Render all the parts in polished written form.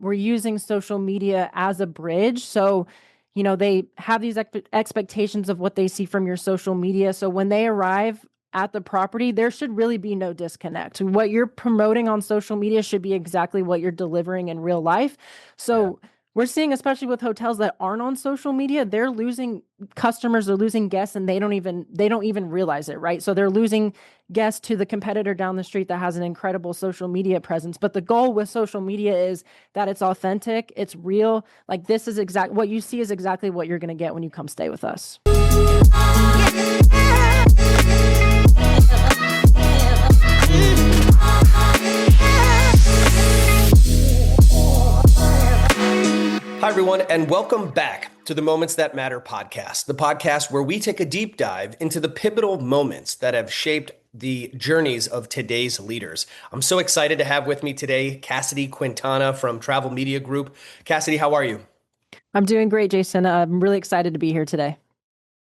we're using social media as a bridge. So, they have these expectations of what they see from your social media. So when they arrive at the property, there should really be no disconnect. What you're promoting on social media should be exactly what you're delivering in real life. Yeah. So we're seeing, especially with hotels that aren't on social media, they're losing customers, they're losing guests, and they don't even realize it, right? So they're losing guests to the competitor down the street that has an incredible social media presence. But the goal with social media is that it's authentic, it's real. Like this is exact what you see is exactly what you're going to get when you come stay with us. Hi, everyone, and welcome back to the Moments That Matter podcast, the podcast where we take a deep dive into the pivotal moments that have shaped the journeys of today's leaders. I'm so excited to have with me today Cassady Quintana from Travel Media Group. Cassady, how are you? I'm doing great, Jason. I'm really excited to be here today.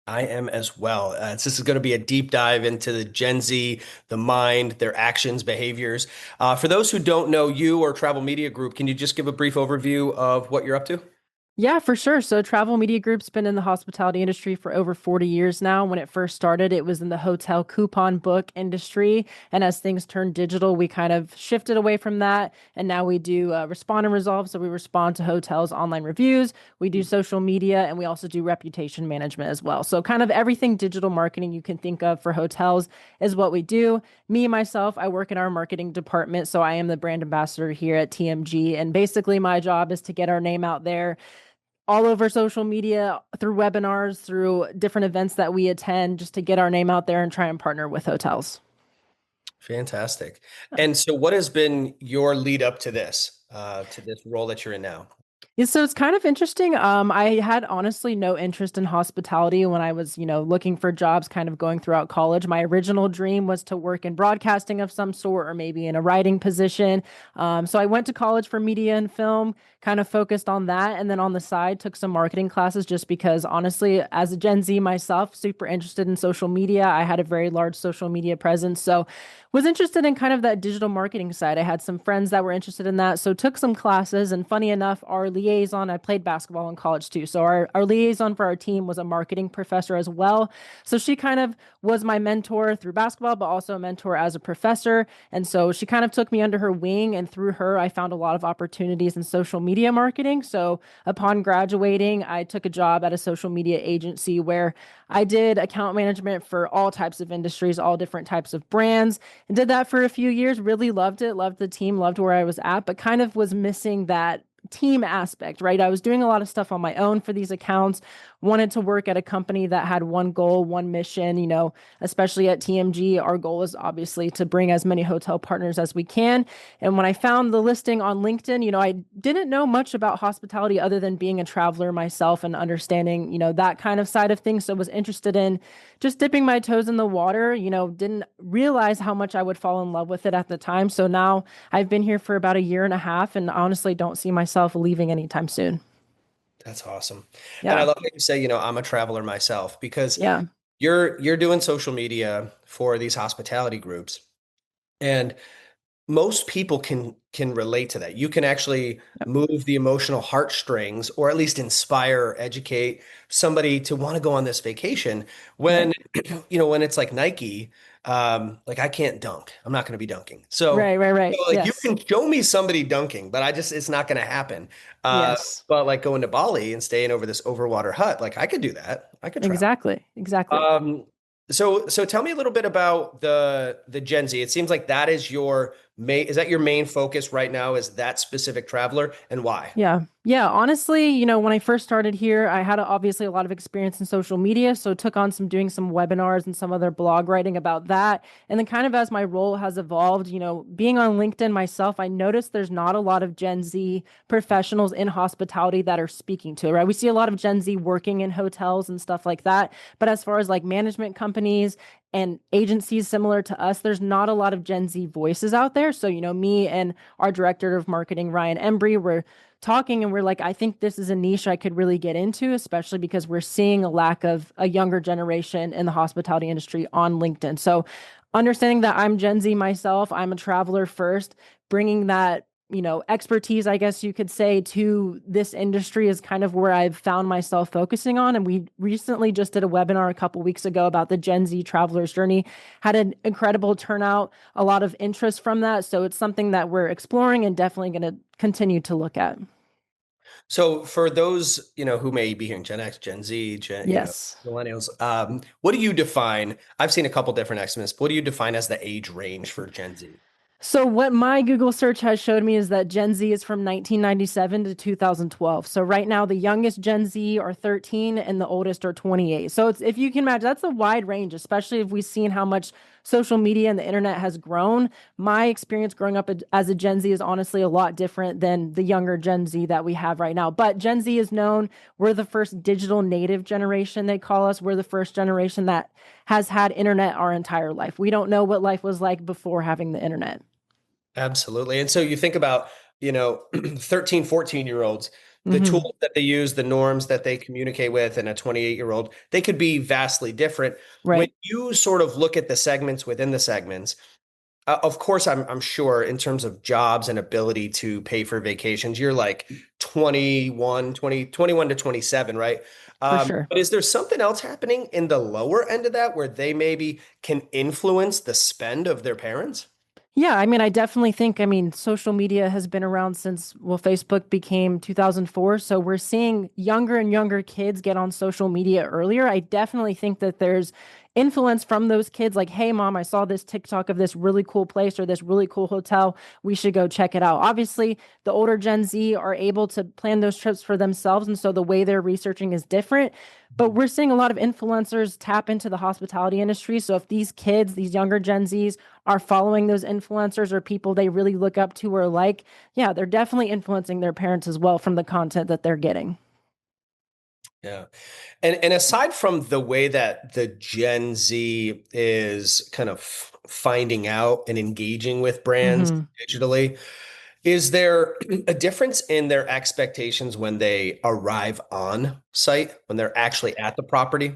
I am as well. This is going to be a deep dive into the Gen Z, the mind, their actions, behaviors. For those who don't know you or Travel Media Group, can you just give a brief overview of what you're up to? Yeah, for sure. So Travel Media Group's been in the hospitality industry for over 40 years now. When it first started, it was in the hotel coupon book industry. And as things turned digital, we kind of shifted away from that. And now we do respond and resolve. So we respond to hotels' online reviews. We do social media, and we also do reputation management as well. So kind of everything digital marketing you can think of for hotels is what we do. Me, myself, I work in our marketing department. So I am the brand ambassador here at TMG. And basically my job is to get our name out there all over social media, through webinars, through different events that we attend, just to get our name out there and try and partner with hotels. Fantastic. And so what has been your lead up to this role that you're in now? Yeah, so it's kind of interesting. I had honestly no interest in hospitality when I was, looking for jobs kind of going throughout college. My original dream was to work in broadcasting of some sort or maybe in a writing position. So I went to college for media and film, kind of focused on that. And then on the side, took some marketing classes just because honestly, as a Gen Z myself, super interested in social media. I had a very large social media presence. So was interested in kind of that digital marketing side. I had some friends that were interested in that. So took some classes, and funny enough, our liaison, I played basketball in college too. So our liaison for our team was a marketing professor as well. So she kind of was my mentor through basketball, but also a mentor as a professor. And so she kind of took me under her wing, and through her, I found a lot of opportunities in social media marketing. So upon graduating, I took a job at a social media agency where I did account management for all types of industries, all different types of brands, and did that for a few years. Really loved it, loved the team, loved where I was at, but kind of was missing that team aspect, right? I was doing a lot of stuff on my own for these accounts, wanted to work at a company that had one goal, one mission, especially at TMG. Our goal is obviously to bring as many hotel partners as we can. And when I found the listing on LinkedIn, I didn't know much about hospitality other than being a traveler myself and understanding, that kind of side of things. So was interested in just dipping my toes in the water, didn't realize how much I would fall in love with it at the time. So now I've been here for about a year and a half and honestly don't see myself leaving anytime soon. That's awesome. And I Yeah. love that you say, I'm a traveler myself because Yeah. you're doing social media for these hospitality groups. And most people can relate to that. You can actually move the emotional heartstrings or at least inspire or educate somebody to want to go on this vacation Right. when when it's like Nike, like I can't dunk. I'm not going to be dunking. So, Right. Right. Right. like you Yes. can show me somebody dunking, but it's not going to happen. Uh, Yes. but like going to Bali and staying over this overwater hut, like I could do that. I could travel. Exactly. Exactly. Um, so tell me a little bit about the Gen Z. It seems like that is is that your main focus right now, is that specific traveler, and why? Yeah. Yeah. Honestly, when I first started here, I had obviously a lot of experience in social media. So took on doing some webinars and some other blog writing about that. And then kind of as my role has evolved, being on LinkedIn myself, I noticed there's not a lot of Gen Z professionals in hospitality that are speaking to it, right? We see a lot of Gen Z working in hotels and stuff like that. But as far as like management companies and agencies similar to us, there's not a lot of Gen Z voices out there. So, me and our director of marketing, Ryan Embry, were talking and we're like, I think this is a niche I could really get into, especially because we're seeing a lack of a younger generation in the hospitality industry on LinkedIn. So understanding that I'm Gen Z myself, I'm a traveler first, bringing that expertise, I guess you could say, to this industry is kind of where I've found myself focusing on. And we recently just did a webinar a couple weeks ago about the Gen Z traveler's journey, had an incredible turnout, a lot of interest from that. So it's something that we're exploring and definitely going to continue to look at. So for those, who may be hearing Gen X, Gen Z, Yes. millennials, what do you define? I've seen a couple different estimates, but what do you define as the age range for Gen Z? So what my Google search has showed me is that Gen Z is from 1997 to 2012. So right now the youngest Gen Z are 13 and the oldest are 28. So it's, if you can imagine, that's a wide range, especially if we've seen how much social media and the internet has grown. My experience growing up as a Gen Z is honestly a lot different than the younger Gen Z that we have right now. But Gen Z is known, we're the first digital native generation, they call us. We're the first generation that has had internet our entire life. We don't know what life was like before having the internet. Absolutely. And so you think about, 13, 14-year-olds, the Hmm. tools that they use, the norms that they communicate with, and a 28-year-old, they could be vastly different. When Right. you sort of look at the segments within the segments, of course, I'm sure in terms of jobs and ability to pay for vacations, you're like 21 to 27, right? For sure. But is there something else happening in the lower end of that where they maybe can influence the spend of their parents? Yeah, I mean, I definitely think, I mean, social media has been around since, well, Facebook became 2004. So we're seeing younger and younger kids get on social media earlier. I definitely think that there's influence from those kids like, hey, mom, I saw this TikTok of this really cool place or this really cool hotel. We should go check it out. Obviously, the older Gen Z are able to plan those trips for themselves. And so the way they're researching is different. But we're seeing a lot of influencers tap into the hospitality industry. So if these kids, these younger Gen Zs, are following those influencers or people they really look up to or like, yeah, they're definitely influencing their parents as well from the content that they're getting. Yeah. And aside from the way that the Gen Z is kind of finding out and engaging with brands Hmm. digitally, is there a difference in their expectations when they arrive on site, when they're actually at the property?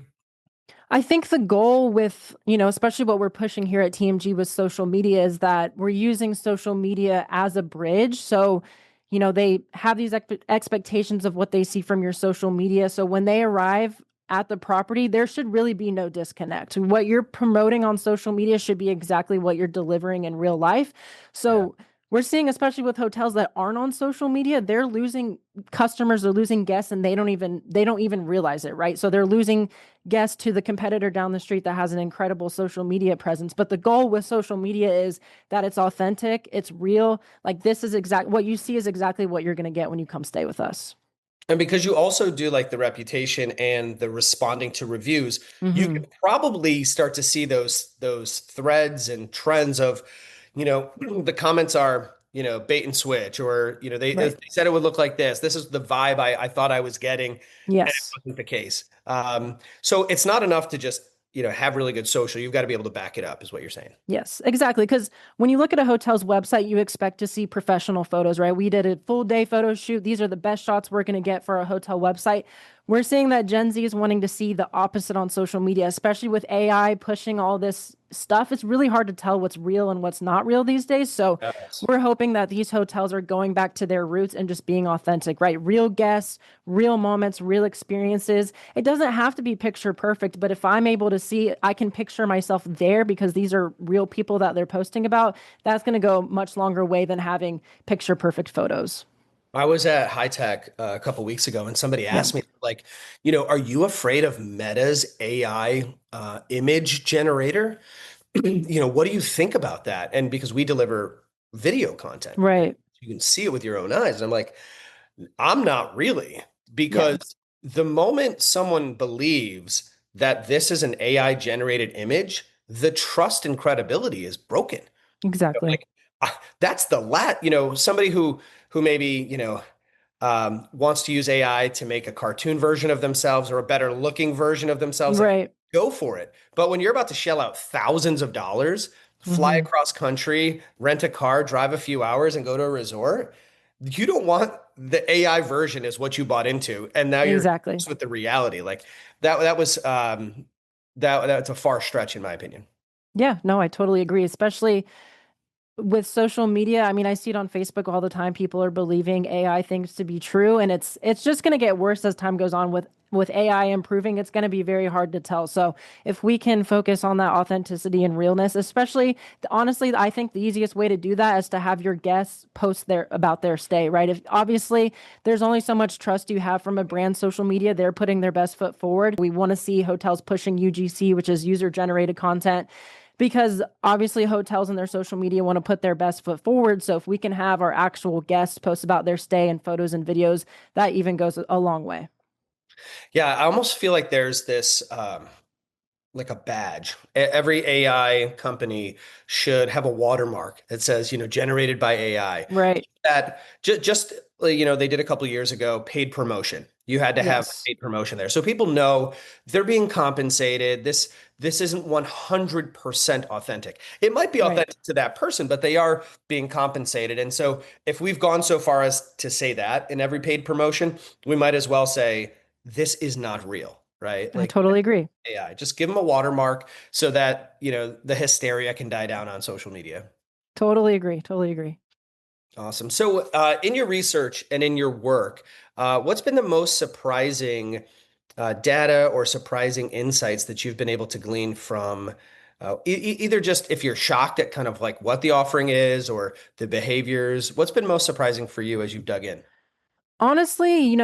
I think the goal with, especially what we're pushing here at TMG with social media is that we're using social media as a bridge. So, they have these expectations of what they see from your social media. So when they arrive at the property, there should really be no disconnect. What you're promoting on social media should be exactly what you're delivering in real life. Yeah. So we're seeing, especially with hotels that aren't on social media, they're losing customers, they're losing guests, and they don't even realize it, right? So they're losing guest to the competitor down the street that has an incredible social media presence. But the goal with social media is that it's authentic, it's real. Like this is exact what you see is exactly what you're going to get when you come stay with us. And because you also do like the reputation and the responding to reviews, you Hmm. can probably start to see those threads and trends of, the comments are, bait and switch, or they Right. said it would look like this. This is the vibe I thought I was getting, and it Yes. wasn't the case. So it's not enough to just, have really good social. You've got to be able to back it up, is what you're saying. Yes, exactly. Because when you look at a hotel's website, you expect to see professional photos, right? We did a full day photo shoot. These are the best shots we're going to get for a hotel website. We're seeing that Gen Z is wanting to see the opposite on social media, especially with AI pushing all this stuff. It's really hard to tell what's real and what's not real these days. So Yes. we're hoping that these hotels are going back to their roots and just being authentic, right? Real guests, real moments, real experiences. It doesn't have to be picture perfect, but if I'm able to see, I can picture myself there because these are real people that they're posting about, that's going to go much longer way than having picture perfect photos. I was at High Tech a couple weeks ago, and somebody Yeah. asked me, like, are you afraid of Meta's AI image generator? What do you think about that? And because we deliver video content, and Right. you can see it with your own eyes. I'm like, I'm not really, Yeah. because the moment someone believes that this is an AI generated image, the trust and credibility is broken. Exactly. Like, that's somebody who maybe, wants to use AI to make a cartoon version of themselves or a better looking version of themselves, like, Right. go for it. But when you're about to shell out thousands of dollars, fly Hmm. across country, rent a car, drive a few hours, and go to a resort, you don't want the AI version is what you bought into, and now you're Exactly. faced with the reality. Like that was that's a far stretch in my opinion. Yeah. No, I totally agree. Especially with social media, I mean, I see it on Facebook all the time. People are believing AI things to be true, and it's just going to get worse as time goes on with AI improving. It's going to be very hard to tell. So if we can focus on that authenticity and realness, especially honestly, I think the easiest way to do that is to have your guests post their about their stay, right? If obviously there's only so much trust you have from a brand social media, they're putting their best foot forward. We want to see hotels pushing UGC, which is user generated content, because obviously hotels and their social media want to put their best foot forward. So if we can have our actual guests post about their stay and photos and videos, that even goes a long way. Yeah, I almost feel like there's this like a badge. Every AI company should have a watermark that says, generated by AI. Right. That just they did a couple of years ago, paid promotion. You had to have Yes. paid promotion there. So people know they're being compensated. This isn't 100% authentic. It might be Right. authentic to that person, but they are being compensated. And so if we've gone so far as to say that in every paid promotion, we might as well say this is not real, right? I Like totally agree. AI. Just give them a watermark so that, the hysteria can die down on social media. Totally agree. Totally agree. Awesome. So, in your research and in your work, what's been the most surprising data or surprising insights that you've been able to glean from either just if you're shocked at kind of like what the offering is or the behaviors? What's been most surprising for you as you've dug in? Honestly,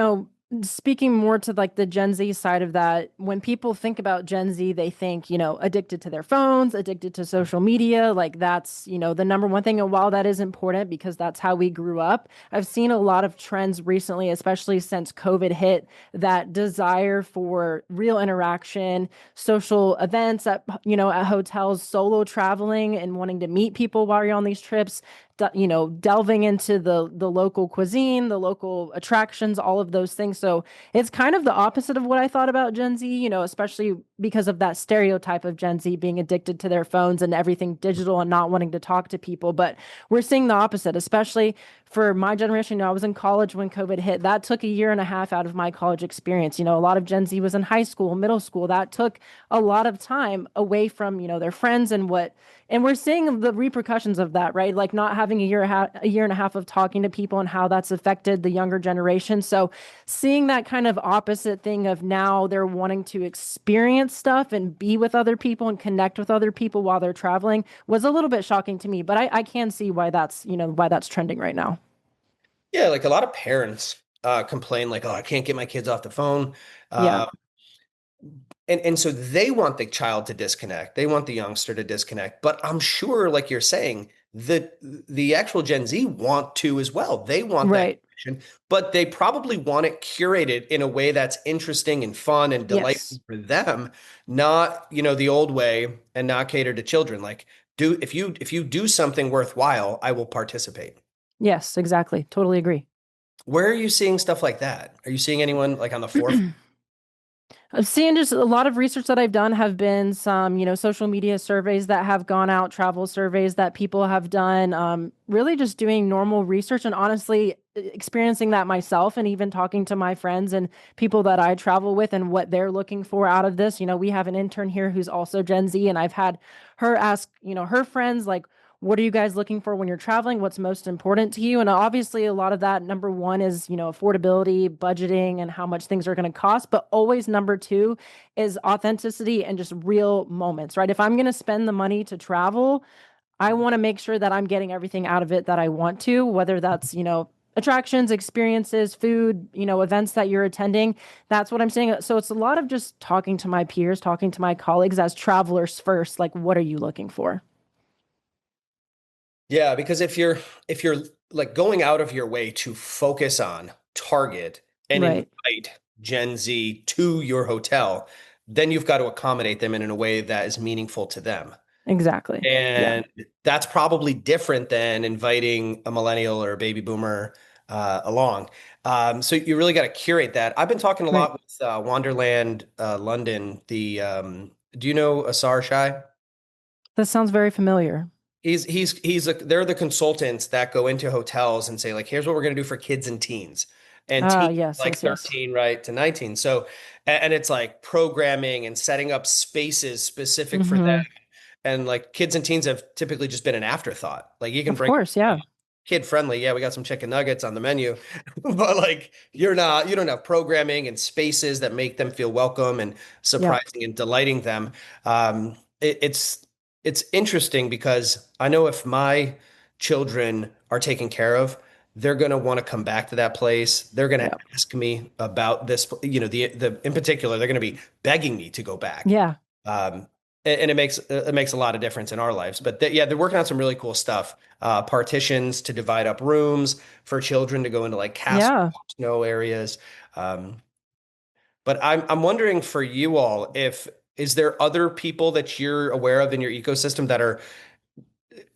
speaking more to like the Gen Z side of that, when people think about Gen Z, they think, addicted to their phones, addicted to social media. Like that's, the number one thing. And while that is important because that's how we grew up, I've seen a lot of trends recently, especially since COVID hit, that desire for real interaction, social events at hotels, solo traveling and wanting to meet people while you're on these trips, delving into the local cuisine, the local attractions, all of those things. So it's kind of the opposite of what I thought about Gen Z, especially because of that stereotype of Gen Z being addicted to their phones and everything digital and not wanting to talk to people. But we're seeing the opposite, especially for my generation. I was in college when COVID hit. That took a year and a half out of my college experience. A lot of Gen Z was in high school, middle school. That took a lot of time away from, their friends and we're seeing the repercussions of that, right? Like not having a year and a half of talking to people and how that's affected the younger generation. So seeing that kind of opposite thing of now they're wanting to experience stuff and be with other people and connect with other people while they're traveling was a little bit shocking to me, but I can see why that's trending right now. Yeah, like a lot of parents complain, like, "Oh, I can't get my kids off the phone." Yeah. Uh, and so they want the child to disconnect. They want the youngster to disconnect. But I'm sure, like you're saying, the actual Gen Z want to as well. They want that Right. connection, but they probably want it curated in a way that's interesting and fun and delightful Yes. for them, not, the old way and not cater to children. Like, if you do something worthwhile, I will participate. Yes, exactly. Totally agree. Where are you seeing stuff like that? Are you seeing anyone like on the forefront? I've seen just a lot of research that I've done have been some, social media surveys that have gone out, travel surveys that people have done, really just doing normal research and honestly experiencing that myself and even talking to my friends and people that I travel with and what they're looking for out of this. We have an intern here who's also Gen Z, and I've had her ask, her friends, like, what are you guys looking for when you're traveling? What's most important to you? And obviously, a lot of that, number one is, affordability, budgeting, and how much things are going to cost. But always number two is authenticity and just real moments, right? If I'm going to spend the money to travel, I want to make sure that I'm getting everything out of it that I want to, whether that's, attractions, experiences, food, events that you're attending. That's what I'm saying. So it's a lot of just talking to my peers, talking to my colleagues as travelers first. Like, what are you looking for? Yeah, because if you're like going out of your way to focus on, target, and Right. invite Gen Z to your hotel, then you've got to accommodate them in a way that is meaningful to them. Exactly. Yeah. And that's probably different than inviting a millennial or a baby boomer along. So you really got to curate that. I've been talking a Right. lot with Wonderland London. Do you know Asar Shai? That sounds very familiar. They're the consultants that go into hotels and say like, here's what we're going to do for kids and teens, and Ah, teens yes, like yes, yes. 13 right to 19. So and it's like programming and setting up spaces specific for them, Mm-hmm. And like kids and teens have typically just been an afterthought. Like you can Of bring course, yeah. kid friendly. Yeah, we got some chicken nuggets on the menu, but like you don't have programming and spaces that make them feel welcome and Yeah. surprising and delighting them. Um, it's interesting because I know if my children are taken care of, they're going to want to come back to that place. They're going to Yeah. ask me about this, the in particular, they're going to be begging me to go back. Yeah. Um, and it makes a lot of difference in our lives. But yeah, they're working on some really cool stuff. Partitions to divide up rooms for children to go into like castle Yeah. snow areas. Um, but I'm wondering for you all, if is there other people that you're aware of in your ecosystem that are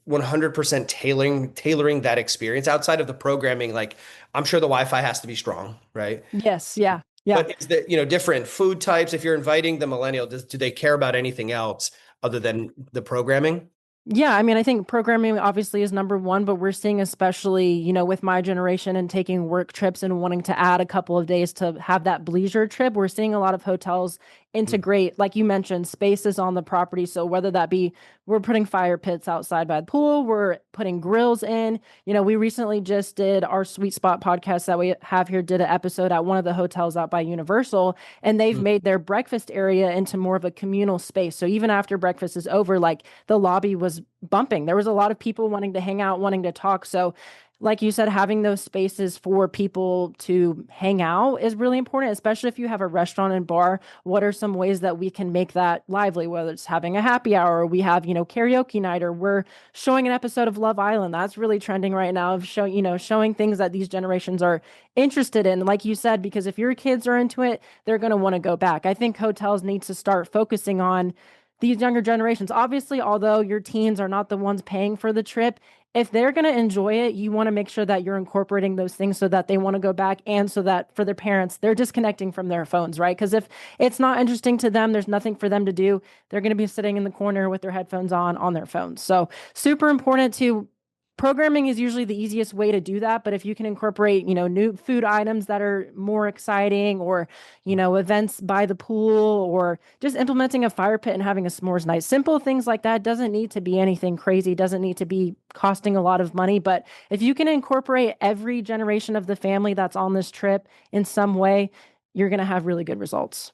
100% tailoring that experience outside of the programming? Like, I'm sure the Wi-Fi has to be strong, right? Yes. Yeah. Yeah. But is that, different food types? If you're inviting the millennial, do they care about anything else other than the programming? Yeah, I mean, I think programming obviously is number one, but we're seeing especially, with my generation and taking work trips and wanting to add a couple of days to have that bleisure trip, we're seeing a lot of hotels Mm. integrate, like you mentioned, spaces on the property. So whether that be we're putting fire pits outside by the pool, we're putting grills in. We recently just did our Sweet Spot podcast that we have here, did an episode at one of the hotels out by Universal, and they've Mm. made their breakfast area into more of a communal space. So even after breakfast is over, like the lobby was bumping. There was a lot of people wanting to hang out, wanting to talk. So, like you said, having those spaces for people to hang out is really important, especially if you have a restaurant and bar. What are some ways that we can make that lively, whether it's having a happy hour, or we have, karaoke night, or we're showing an episode of Love Island. That's really trending right now, of showing things that these generations are interested in. Like you said, because if your kids are into it, they're going to want to go back. I think hotels need to start focusing on these younger generations. Obviously, although your teens are not the ones paying for the trip, if they're going to enjoy it, you want to make sure that you're incorporating those things so that they want to go back, and so that for their parents, they're disconnecting from their phones, right? Because if it's not interesting to them, there's nothing for them to do. They're going to be sitting in the corner with their headphones on their phones. So, super important to programming is usually the easiest way to do that. But if you can incorporate, new food items that are more exciting, or, events by the pool, or just implementing a fire pit and having a s'mores night, simple things like that, doesn't need to be anything crazy, doesn't need to be costing a lot of money. But if you can incorporate every generation of the family that's on this trip in some way, you're going to have really good results.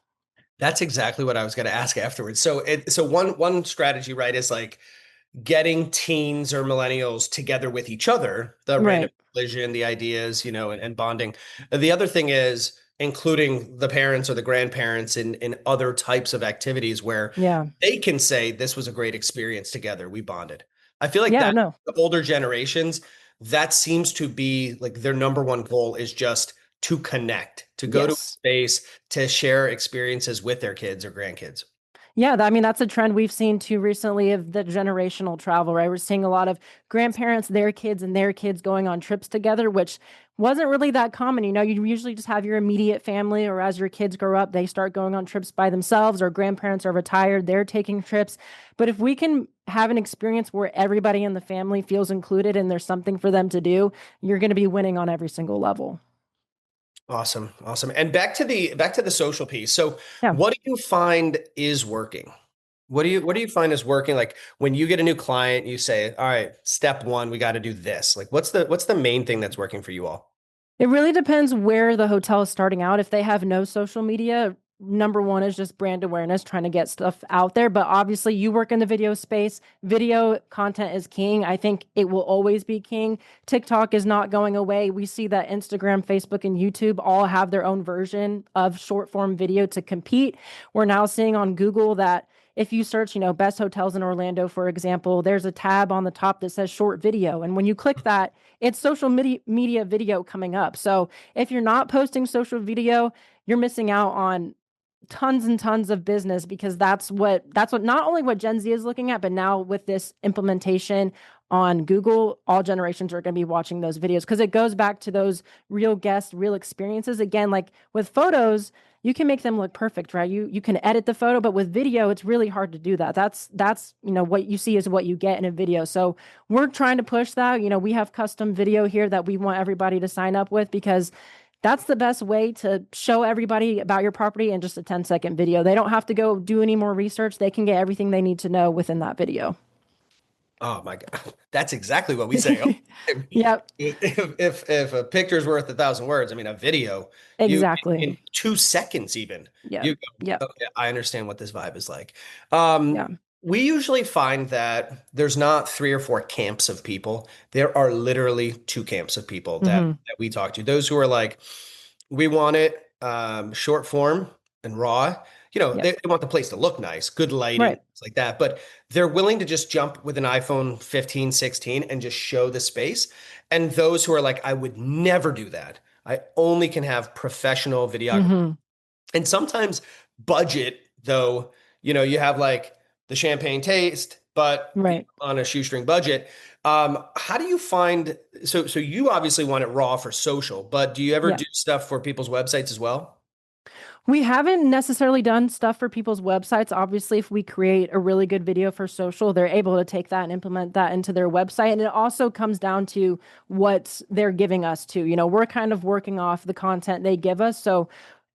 That's exactly what I was going to ask afterwards. So one strategy, right, is like getting teens or millennials together with each other, the random Right. collision, the ideas, and bonding. The other thing is including the parents or the grandparents in other types of activities where Yeah. they can say, this was a great experience together. We bonded. I feel like Yeah. that No. the older generations, that seems to be like their number one goal is just to connect, to go to a Yes. space, to share experiences with their kids or grandkids. Yeah, I mean, that's a trend we've seen too recently, of the generational travel, right? We're seeing a lot of grandparents, their kids, and their kids going on trips together, which wasn't really that common. You usually just have your immediate family, or as your kids grow up, they start going on trips by themselves, or grandparents are retired, they're taking trips. But if we can have an experience where everybody in the family feels included and there's something for them to do, you're going to be winning on every single level. Awesome. Awesome. And back to the social piece. So Yeah. what do you find is working? What do you find is working? Like when you get a new client, you say, all right, step one, we got to do this. Like what's the main thing that's working for you all? It really depends where the hotel is starting out. If they have no social media, number one is just brand awareness, trying to get stuff out there. But obviously, you work in the video space. Video content is king. I think it will always be king. TikTok is not going away. We see that Instagram, Facebook, and YouTube all have their own version of short form video to compete. We're now seeing on Google that if you search, best hotels in Orlando, for example, there's a tab on the top that says short video. And when you click that, it's social media video coming up. So if you're not posting social video, you're missing out on tons and tons of business, because that's what not only what Gen Z is looking at, but now with this implementation on Google, all generations are going to be watching those videos, because it goes back to those real guests, real experiences. Again, like with photos, you can make them look perfect, right? You can edit the photo, but with video, it's really hard to do that. That's what you see is what you get in a video. So we're trying to push that. We have custom video here that we want everybody to sign up with, because That's the best way to show everybody about your property in just a 10-second video. They don't have to go do any more research. They can get everything they need to know within that video. Oh my God. That's exactly what we say. I mean, Yep, if a picture's worth 1,000 words, I mean, a video, you in exactly. 2 seconds even, Yep, you go, yep, okay, I understand what this vibe is like. Um, yeah. we usually find that there's not three or four camps of people. There are literally two camps of people Hmm. that we talk to. Those who are like, we want it short form and raw. You know, Yep, they want the place to look nice, good lighting, right. things like that. But they're willing to just jump with an iPhone 15, 16 and just show the space. And those who are like, I would never do that. I only can have professional videography. Hmm. And sometimes budget, though, you know, you have like the champagne taste, but Right. on a shoestring budget. How do you find so you obviously want it raw for social, but do you ever Yeah. do stuff for people's websites as well? We haven't necessarily done stuff for people's websites. Obviously, if we create a really good video for social, they're able to take that and implement that into their website. And it also comes down to what they're giving us too. We're kind of working off the content they give us. So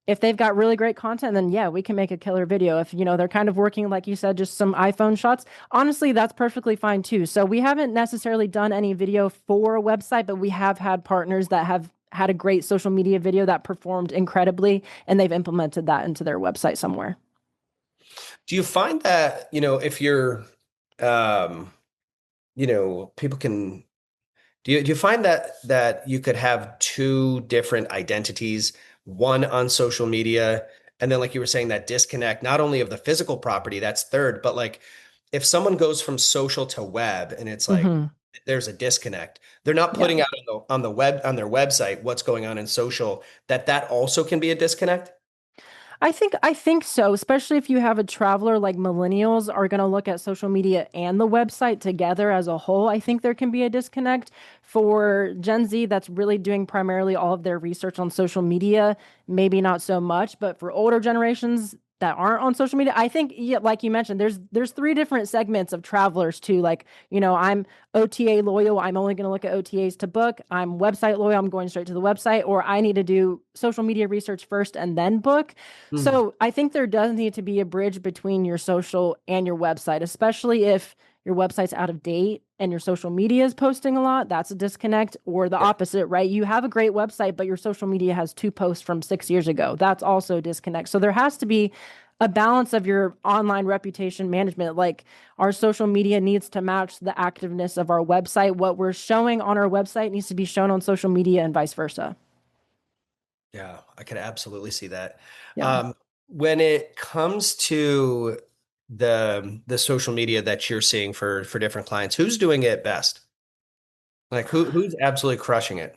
if they've got really great content, then yeah, we can make a killer video. If, they're kind of working, like you said, just some iPhone shots, honestly, that's perfectly fine too. So we haven't necessarily done any video for a website, but we have had partners that have had a great social media video that performed incredibly, and they've implemented that into their website somewhere. Do you find that, if you're um, people can do you find that you could have two different identities, one on social media, and then like you were saying, that disconnect, not only of the physical property, that's third, but like if someone goes from social to web and it's like Hmm. there's a disconnect, they're not Yeah. putting out on the web on their website what's going on in social, that also can be a disconnect. I think so, especially if you have a traveler like millennials are going to look at social media and the website together as a whole. I think there can be a disconnect for Gen Z that's really doing primarily all of their research on social media, maybe not so much, but for older generations that aren't on social media, I think yeah, like you mentioned, there's three different segments of travelers too. Like, I'm OTA loyal, I'm only going to look at OTAs to book. I'm website loyal, I'm going straight to the website, or I need to do social media research first and then book. Hmm. So I think there does need to be a bridge between your social and your website, especially if your website's out of date and your social media is posting a lot. That's a disconnect, or the Yeah. opposite, right? You have a great website, but your social media has two posts from 6 years ago. That's also a disconnect. So there has to be a balance of your online reputation management. Like, our social media needs to match the activeness of our website. What we're showing on our website needs to be shown on social media and vice versa. Yeah, I could absolutely see that. Yeah. Um, when it comes to the social media that you're seeing for different clients, who's doing it best? Like who's absolutely crushing it?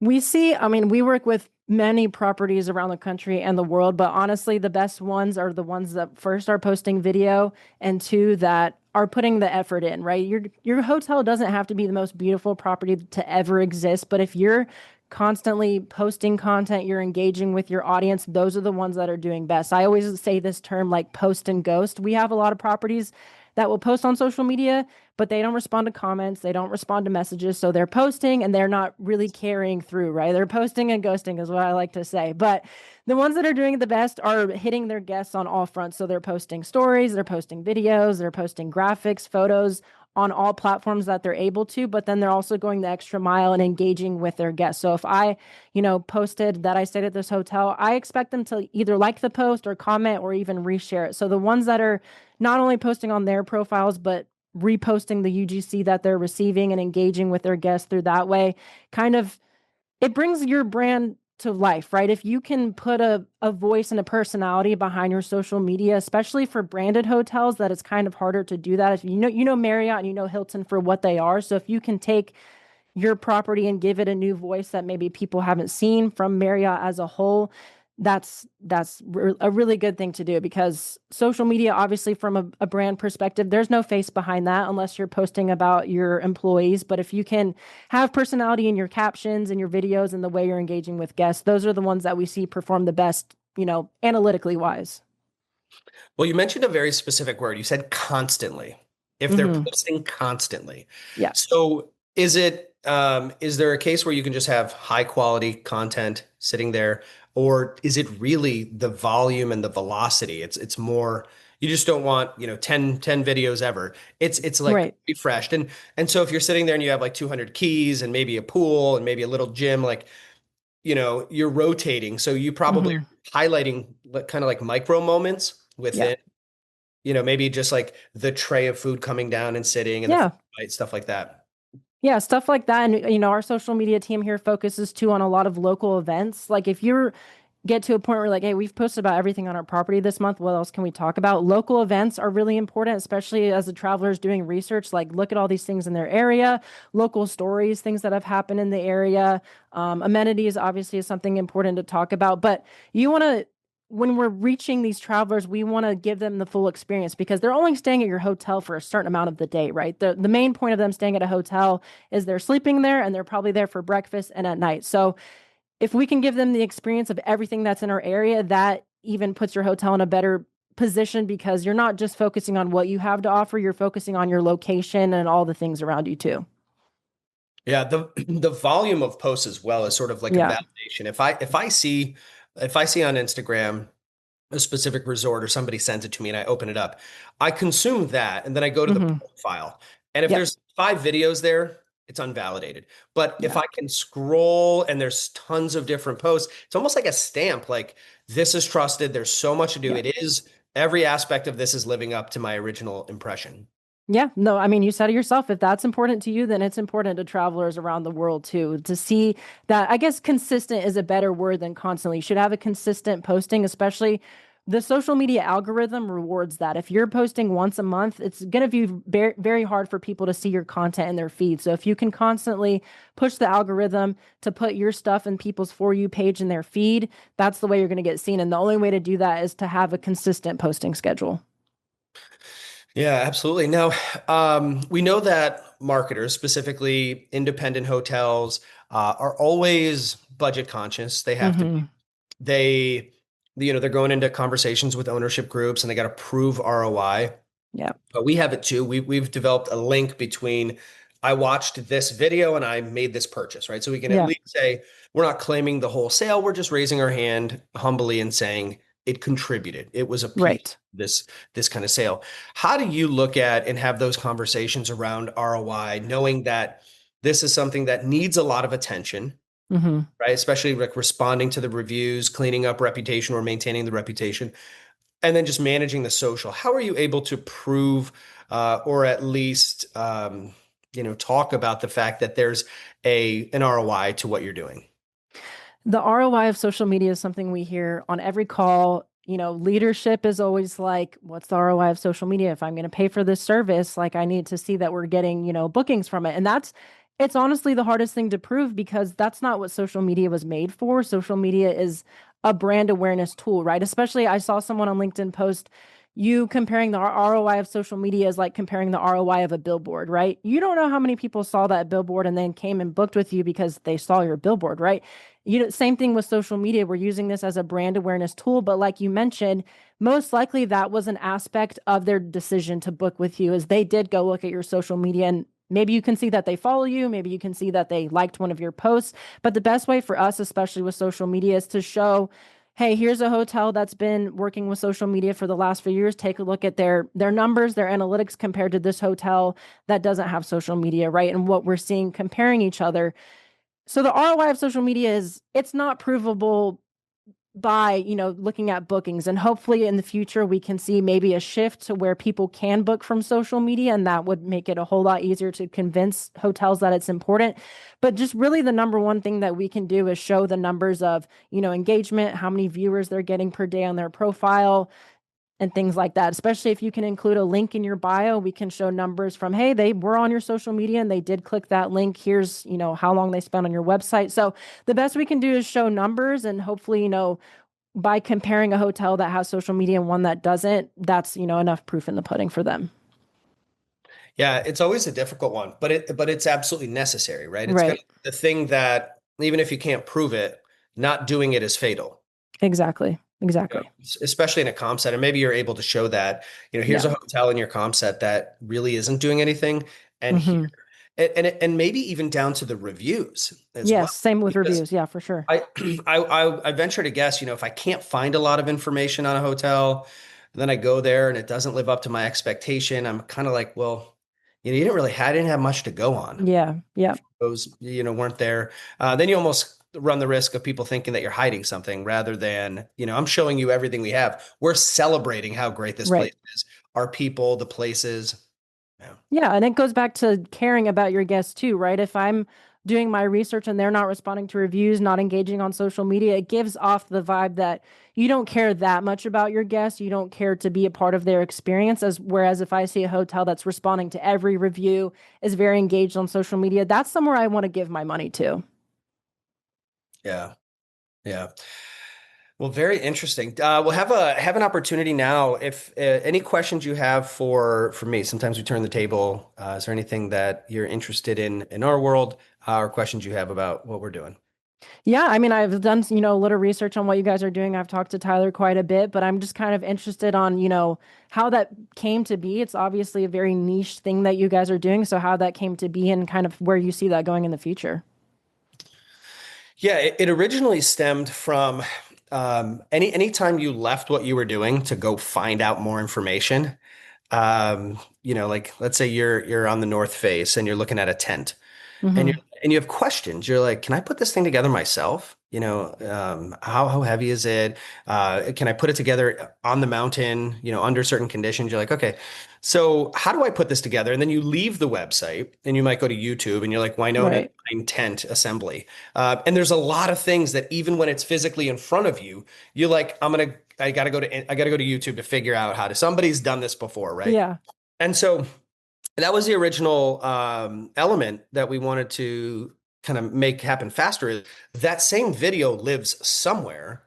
I mean, we work with many properties around the country and the world, but honestly, the best ones are the ones that first are posting video and two that are putting the effort in, right? Your hotel doesn't have to be the most beautiful property to ever exist, but if you're constantly posting content, you're engaging with your audience, those are the ones that are doing best. I always say this term like post and ghost. We have a lot of properties that will post on social media, but they don't respond to comments, they don't respond to messages. So they're posting and they're not really carrying through, right? They're posting and ghosting, is what I like to say. But the ones that are doing it the best are hitting their guests on all fronts. So they're posting stories, they're posting videos, they're posting graphics, photos on all platforms that they're able to, but then they're also going the extra mile and engaging with their guests. So if I, posted that I stayed at this hotel, I expect them to either like the post or comment or even reshare it. So the ones that are not only posting on their profiles, but reposting the UGC that they're receiving and engaging with their guests through that way, kind of it brings your brand to life, right? If you can put a voice and a personality behind your social media, especially for branded hotels, that it's kind of harder to do that. If you know Marriott and you know Hilton for what they are. So if you can take your property and give it a new voice that maybe people haven't seen from Marriott as a whole, that's a really good thing to do, because social media, obviously from a brand perspective, there's no face behind that unless you're posting about your employees. But if you can have personality in your captions and your videos and the way you're engaging with guests, those are the ones that we see perform the best, analytically wise. Well, you mentioned a very specific word. You said constantly. If they're Hmm. posting constantly. Yeah. So is it Is there a case where you can just have high quality content sitting there, or is it really the volume and the velocity? It's more you just don't want, 10 videos ever. It's like Right. refreshed. And so if you're sitting there and you have like 200 keys and maybe a pool and maybe a little gym, like, you're rotating. So you probably Hmm. are highlighting kind of like micro moments Yeah. within, maybe just like the tray of food coming down and sitting and the Yeah. right stuff like that. Yeah, stuff like that. And, our social media team here focuses too on a lot of local events. Like if you're get to a point where like, hey, we've posted about everything on our property this month. What else can we talk about? Local events are really important, especially as the traveler's doing research. Like, look at all these things in their area, local stories, things that have happened in the area. Amenities obviously is something important to talk about, but you want to. When we're reaching these travelers, we want to give them the full experience because they're only staying at your hotel for a certain amount of the day, right? The main point of them staying at a hotel is they're sleeping there and they're probably there for breakfast and at night. So if we can give them the experience of everything that's in our area, that even puts your hotel in a better position because you're not just focusing on what you have to offer, you're focusing on your location and all the things around you too. Yeah, the the volume of posts as well is sort of like a Yeah. validation. If I see on Instagram a specific resort or somebody sends it to me and I open it up, I consume that and then I go to the Hmm. profile. And if Yep. there's 5 videos there, it's unvalidated. But if Yeah. I can scroll and there's tons of different posts, it's almost like a stamp, like this is trusted. There's so much to do. Yeah. It is every aspect of this is living up to my original impression. Yeah, no, I mean, you said it yourself. If that's important to you, then it's important to travelers around the world too. To see that, I guess consistent is a better word than constantly. You should have a consistent posting, especially the social media algorithm rewards that. If you're posting once a month, it's going to be very, very hard for people to see your content in their feed. So if you can constantly push the algorithm to put your stuff in people's For You page in their feed, that's the way you're going to get seen. And the only way to do that is to have a consistent posting schedule. Yeah, absolutely. Now, we know that marketers, specifically independent hotels, are always budget conscious. They have to be. Hmm. They, they're going into conversations with ownership groups and they got to prove ROI. Yeah. But we have it too. We've developed a link between I watched this video and I made this purchase, right? So we can at Yeah. least say we're not claiming the whole sale. We're just raising our hand humbly and saying it contributed. It was a piece of Right. this kind of sale. How do you look at and have those conversations around ROI, knowing that this is something that needs a lot of attention, Hmm. right? Especially like responding to the reviews, cleaning up reputation or maintaining the reputation and then just managing the social. How are you able to prove or at least talk about the fact that there's a an ROI to what you're doing? The ROI of social media is something we hear on every call. Leadership is always like, what's the ROI of social media? If I'm going to pay for this service, like I need to see that we're getting, bookings from it. And it's honestly the hardest thing to prove because that's not what social media was made for. Social media is a brand awareness tool, right? Especially I saw someone on LinkedIn post you comparing the ROI of social media is like comparing the ROI of a billboard, right? You don't know how many people saw that billboard and then came and booked with you because they saw your billboard, right? Same thing with social media. We're using this as a brand awareness tool, but like you mentioned, most likely that was an aspect of their decision to book with you is they did go look at your social media and maybe you can see that they follow you, maybe you can see that they liked one of your posts, but the best way for us, especially with social media, is to show hey, here's a hotel that's been working with social media for the last few years. Take a look at their numbers, their analytics compared to this hotel that doesn't have social media, right? And what we're seeing comparing each other. So the ROI of social media is it's not provable by, looking at bookings and hopefully in the future we can see maybe a shift to where people can book from social media and that would make it a whole lot easier to convince hotels that it's important. But just really the number one thing that we can do is show the numbers of, engagement, how many viewers they're getting per day on their profile and things like that. Especially if you can include a link in your bio, we can show numbers from, hey, they were on your social media and they did click that link. Here's, how long they spent on your website. So the best we can do is show numbers and hopefully, by comparing a hotel that has social media and one that doesn't, that's, enough proof in the pudding for them. Yeah, it's always a difficult one, but it's absolutely necessary, right? It's kind Right. of the thing that even if you can't prove it, not doing it is fatal. Exactly. Exactly. Especially in a comp set, and maybe you're able to show that, here's Yeah. a hotel in your comp set that really isn't doing anything, and here Hmm. and maybe even down to the reviews as well. Yes, same with Because reviews. Yeah, for sure. I, I venture to guess, if I can't find a lot of information on a hotel, and then I go there and it doesn't live up to my expectation, I'm kind of like, well, I didn't have much to go on. Yeah, yeah, Those, weren't there. Then you almost run the risk of people thinking that you're hiding something rather than, I'm showing you everything we have. We're celebrating how great this place right. is, our people, the places. Yeah. Yeah, and it goes back to caring about your guests too, right? If I'm doing my research and they're not responding to reviews, not engaging on social media, it gives off the vibe that you don't care that much about your guests. You don't care to be a part of their experience. As whereas if I see a hotel that's responding to every review, is very engaged on social media, that's somewhere I want to give my money to. Yeah. Yeah. Well, very interesting. We'll have an opportunity now. If any questions you have for me, sometimes we turn the table. Is there anything that you're interested in our world, or questions you have about what we're doing? Yeah, I mean, I've done, a little research on what you guys are doing. I've talked to Tyler quite a bit, but I'm just kind of interested on, how that came to be. It's obviously a very niche thing that you guys are doing. So how that came to be and kind of where you see that going in the future. Yeah, it originally stemmed from anytime you left what you were doing to go find out more information. Like let's say you're on the North Face and you're looking at a tent. and you Hmm. and you have questions. You're like, can I put this thing together myself? How heavy is it? Can I put it together on the mountain? Under certain conditions. You're like, okay, so how do I put this together? And then you leave the website and you might go to YouTube and you're like, Winona Right. tent assembly. And there's a lot of things that even when it's physically in front of you, you're like, I gotta go to YouTube to figure out how to. Somebody's done this before, right? Yeah. And so that was the original element that we wanted to kind of make happen faster. That same video lives somewhere,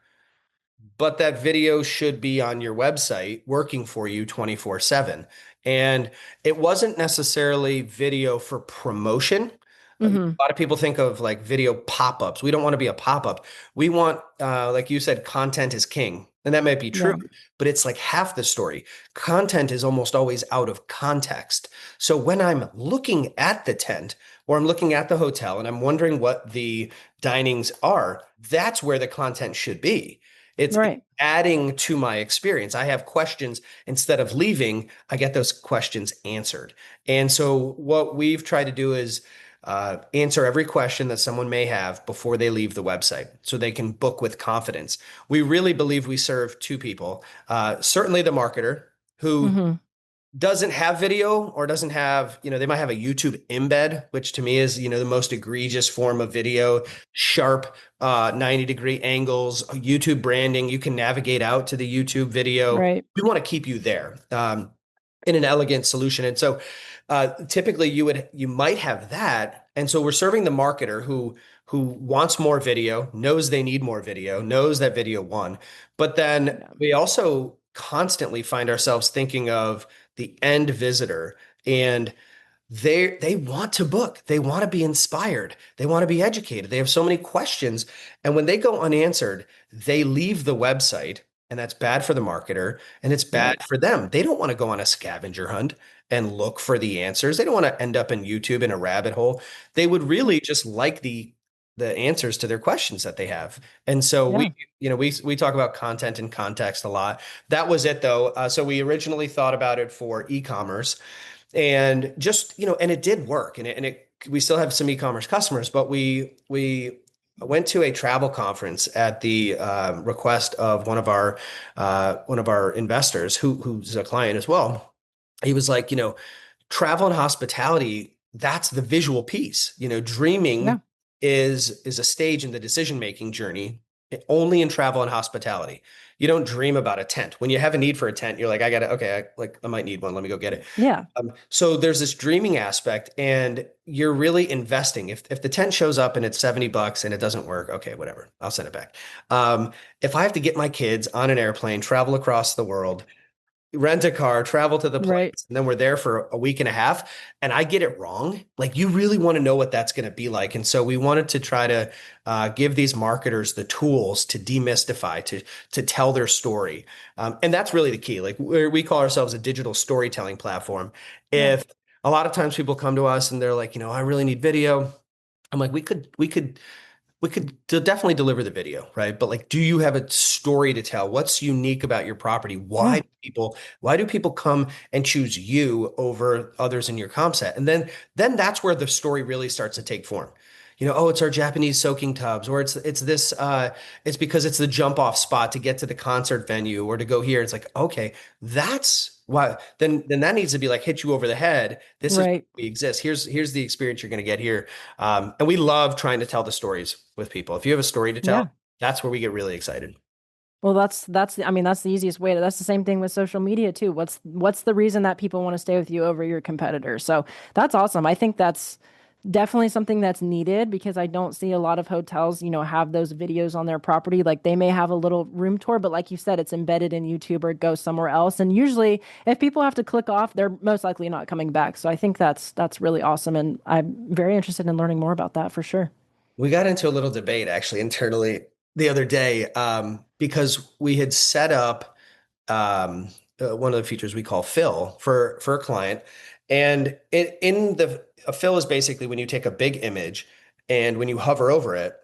but that video should be on your website working for you 24/7. And it wasn't necessarily video for promotion. A Hmm. lot of people think of like video pop-ups. We don't want to be a pop-up. We want, like you said, content is king. And that might be true, Yeah. but it's like half the story. Content is almost always out of context. So when I'm looking at the tent or I'm looking at the hotel and I'm wondering what the dinings are, that's where the content should be. It's Right. adding to my experience. I have questions. Instead of leaving, I get those questions answered. And so what we've tried to do is answer every question that someone may have before they leave the website so they can book with confidence. We really believe we serve two people. Certainly the marketer who Hmm. doesn't have video or doesn't have, they might have a YouTube embed, which to me is, the most egregious form of video, sharp 90-degree angles, YouTube branding. You can navigate out to the YouTube video. Right. We want to keep you there in an elegant solution. And so typically you might have that. And so we're serving the marketer who wants more video, knows they need more video, knows that video won. But then Yeah. we also constantly find ourselves thinking of the end visitor, and they want to book, they want to be inspired, they want to be educated, they have so many questions, and when they go unanswered they leave the website, and that's bad for the marketer and it's bad Right. for them. They don't want to go on a scavenger hunt and look for the answers. They don't want to end up in YouTube in a rabbit hole. They would really just like the answers to their questions that they have. And so Yeah. we talk about content and context a lot. That was it though. So we originally thought about it for e-commerce, and just, and it did work, and we still have some e-commerce customers, but we went to a travel conference at the request of one of our investors who's a client as well. He was like, travel and hospitality, that's the visual piece. Yeah. Dreaming is a stage in the decision-making journey, only in travel and hospitality. You don't dream about a tent. When you have a need for a tent, you're like, I gotta, okay, I might need one. Let me go get it. Yeah. So there's this dreaming aspect, and you're really investing. If the tent shows up and it's $70 and it doesn't work, okay, whatever, I'll send it back. If I have to get my kids on an airplane, travel across the world, rent a car, travel to the Right. place, and then we're there for a week and a half, and I get it wrong, like you really want to know what that's going to be like. And so we wanted to try to give these marketers the tools to demystify, to tell their story, and that's really the key. Like we call ourselves a digital storytelling platform. Yeah. If a lot of times people come to us and they're like, I really need video. I'm like, we could definitely deliver the video, right? But like, do you have a story to tell? What's unique about your property? Yeah. Why do people come and choose you over others in your comp set? And then that's where the story really starts to take form. Oh, it's our Japanese soaking tubs, or it's this it's because it's the jump off spot to get to the concert venue or to go here. It's like, okay, that's why then that needs to be like hit you over the head. This is Right. we exist. Here's the experience you're going to get here. And we love trying to tell the stories with people. If you have a story to tell, Yeah. that's where we get really excited. Well, I mean, that's the easiest way to, that's the same thing with social media too. What's the reason that people want to stay with you over your competitors? So that's awesome. I think that's definitely something that's needed because I don't see a lot of hotels, have those videos on their property. Like they may have a little room tour, but like you said, it's embedded in YouTube or it goes somewhere else. And usually if people have to click off, they're most likely not coming back. So I think that's really awesome. And I'm very interested in learning more about that for sure. We got into a little debate actually internally the other day because we had set up one of the features we call fill for a client, and a fill is basically when you take a big image and when you hover over it,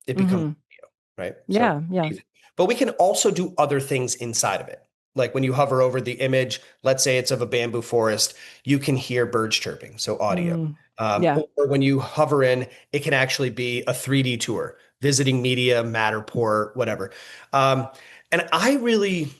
it becomes Hmm. video, right? So, Yeah. Yeah. but we can also do other things inside of it. Like when you hover over the image, let's say it's of a bamboo forest, you can hear birds chirping, so audio. Mm, yeah. Or when you hover in, it can actually be a 3D tour, visiting media, Matterport, whatever. Um, and I'm really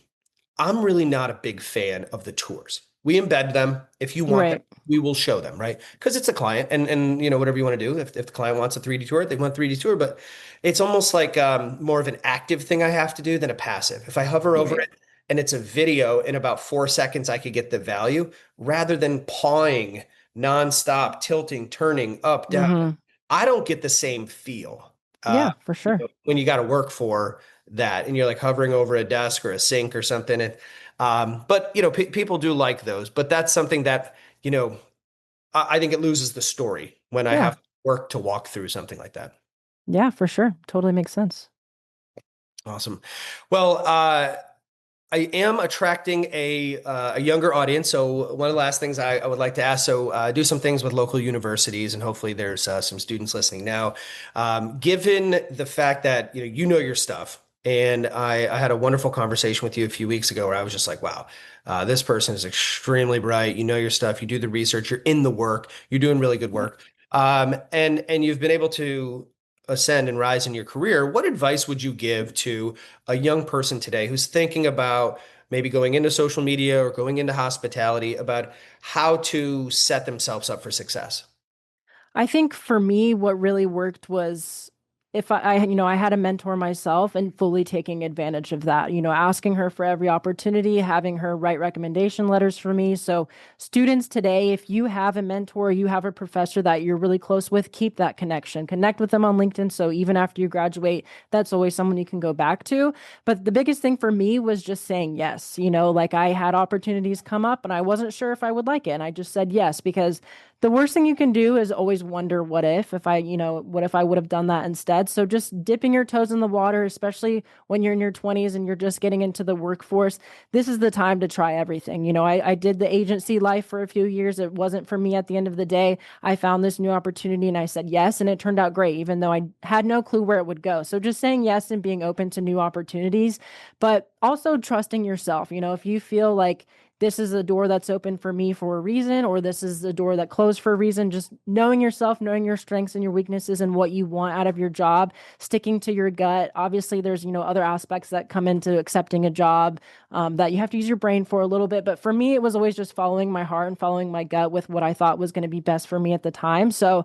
not a big fan of the tours. We embed them. If you want them, Right. we will show them, right? Because it's a client and whatever you want to do. If the client wants a 3D tour, they want a 3D tour, but it's almost like more of an active thing I have to do than a passive. If I hover over Right. it and it's a video in about 4 seconds, I could get the value rather than pawing nonstop, tilting, turning up, down. Hmm. I don't get the same feel Yeah, for sure. when you got to work for that and you're like hovering over a desk or a sink or something. And but people do like those, but that's something that you know I think it loses the story when I Yeah. have to work to walk through something like that. Yeah, for sure. Totally makes sense. Awesome. Well, I am attracting a younger audience. So one of the last things I would like to ask, so do some things with local universities, and hopefully there's some students listening now. Given the fact that you know your stuff, and I had a wonderful conversation with you a few weeks ago where I was just like, wow, this person is extremely bright. You know your stuff. You do the research. You're in the work. You're doing really good Yeah. work. And you've been able to ascend and rise in your career. What advice would you give to a young person today who's thinking about maybe going into social media or going into hospitality about how to set themselves up for success? I think for me, what really worked was if I had a mentor myself and fully taking advantage of that, asking her for every opportunity, having her write recommendation letters for me. So, students today, if you have a mentor, you have a professor that you're really close with, keep that connection. Connect with them on LinkedIn. So, even after you graduate, that's always someone you can go back to. But the biggest thing for me was just saying yes. Like I had opportunities come up and I wasn't sure if I would like it. And I just said yes because the worst thing you can do is always wonder what if I would have done that instead. So just dipping your toes in the water, especially when you're in your 20s and you're just getting into the workforce, this is the time to try everything. I did the agency life for a few years. It wasn't for me at the end of the day. I found this new opportunity and I said yes, and it turned out great, even though I had no clue where it would go. So just saying yes and being open to new opportunities, but also trusting yourself. If you feel like this is a door that's open for me for a reason, or this is a door that closed for a reason. Just knowing yourself, knowing your strengths and your weaknesses and what you want out of your job, sticking to your gut. Obviously, there's, other aspects that come into accepting a job that you have to use your brain for a little bit. But for me, it was always just following my heart and following my gut with what I thought was going to be best for me at the time. So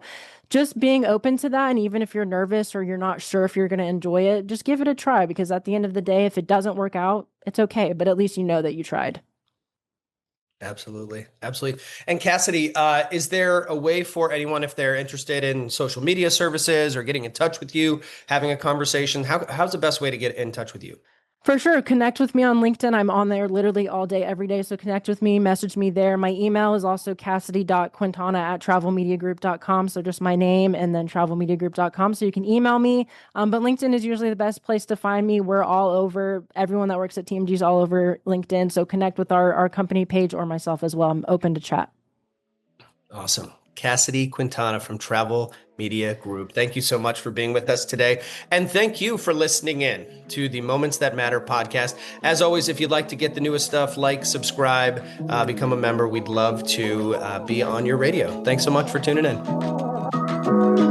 just being open to that. And even if you're nervous or you're not sure if you're going to enjoy it, just give it a try because at the end of the day, if it doesn't work out, it's okay. But at least you know that you tried. Absolutely. Absolutely. And Cassidy, is there a way for anyone, if they're interested in social media services or getting in touch with you, having a conversation, how's the best way to get in touch with you? For sure. Connect with me on LinkedIn. I'm on there literally all day, every day. So connect with me, message me there. My email is also cassidy.quintana@travelmediagroup.com. So just my name and then travelmediagroup.com. So you can email me. But LinkedIn is usually the best place to find me. We're all over, everyone that works at TMG is all over LinkedIn. So connect with our company page or myself as well. I'm open to chat. Awesome. Cassady Quintana from Travel Media Group. Thank you so much for being with us today. And thank you for listening in to the Moments That Matter podcast. As always, if you'd like to get the newest stuff, like, subscribe, become a member. We'd love to be on your radio. Thanks so much for tuning in.